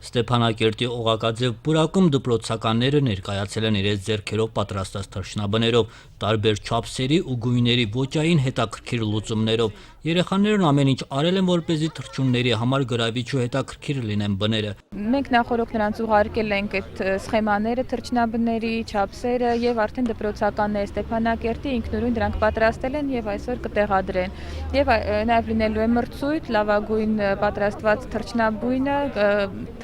Ստեփանակերտի Օղակաձև պուրակում դպրոցականները ներկայացել են իրենց ձեռքերով պատրաստած թռչնաբներով, տարբեր չափսերի ու գույների ոճային հետաքրքիր լուծումներով։ Երեխաներն ամեն ինչ արել են, որպեսզի թռչունների համար գրավիչ ու հետաքրքիր լինեն բները։ Մենք նախորդ նրանց ուղարկել ենք այդ սխեմաները, թռչնաբների, չափսերը եւ արդեն դպրոցականները Ստեփանակերտի ինքնուրույն դրանք պատրաստել են եւ այսօր կտեղադրեն։ Եվ նաեւ լինելու է մրցույթ, լավագույն պատրաստված թռչնաբույնը,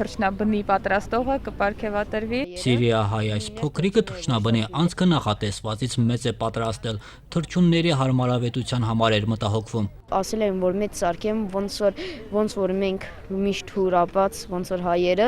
թռչնաբնի պատրաստողը կպարգևատրվի։ Սիրիահայ այս փոքրիկը թռչնաբնի անցքը նախատեսվածից մեծ է պատրաստել, թռչունների հարմարավետության համար էր մտահոգվում։ Ասել են, որ մեծ սարքեմ, ոնց որ մենք միշտ հուրապած, ոնց որ հայերը,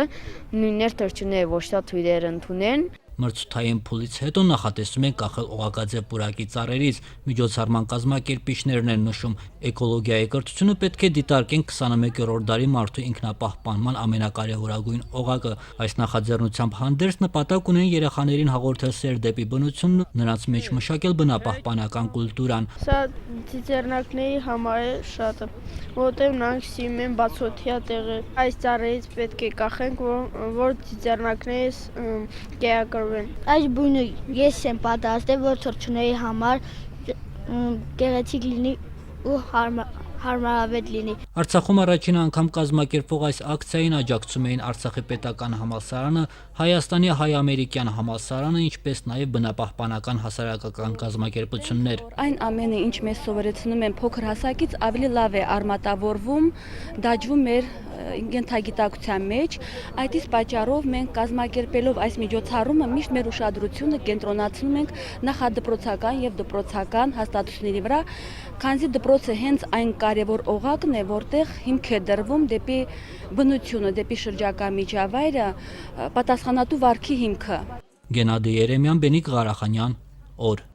նույններ թռչունները ոչ թե թույլերը ընդունեն։ Մրցութային փուլից հետո նախատեսում են կախել Օղակաձև պուրակի ծառերից, միջոցառման կազմակերպիչներն են նշում, էկոլոգիայի կրթությունը պետք է դիտարկեն 21-րդ դարի մարդու ինքնապահպանման ամենակարևորագույն օղակը։ Այս նախաձեռնությամբ հանդերձ նպատակ ունեն երեխաներին հաղորդել սեր դեպի բնությունն ու նրանց մեջ մշակել բնապահպանական կուլտուրան։ Սա ծիծեռնակների համար է շատը, որտեղ նրանք սիրում են բացօթյա տեղը։ Այս ծառերից պետք է կախենք, որ ծիծեռնակները կերակրվեն։ Այս բույնը ես եմ պատրաստել, որ թռչունների համար գեղեցիկ լինի ու հարմարավետ լինի։ Արցախում առաջին անգամ կազմակերպվող այս ակցիային աջակցում էին Արցախի պետական համալսարանը, Հայաստանի հայ-ամերիկյան համալսարանը, ինչպես նաև բնապահպանական հասարակական կազմակերպություններ։ Այն ամենը, ինչ մեզ սովորեցնում են փոքր հասակից, ավելի լավ է արմատավորվում, դաջվում մեր ենթագիտակցության մեջ։ Այդ իսկ պատճառով մենք կազմակերպելով այս միջոցառումը միշտ մեր ուշադրությունը կենտրոնացնում ենք նախադպրոցական եւ դպրոցական հաստատությունների վրա, քանզի դպրոցը հենց այն կարևոր օղակն է, որտեղ հիմք է դրվում դեպի բնությունը, դեպի շրջակա միջավայրը, պատասխանատու վարքի հիմքը։ Գենադի Երեմյան, Բենիկ Ղարախանյան, օր։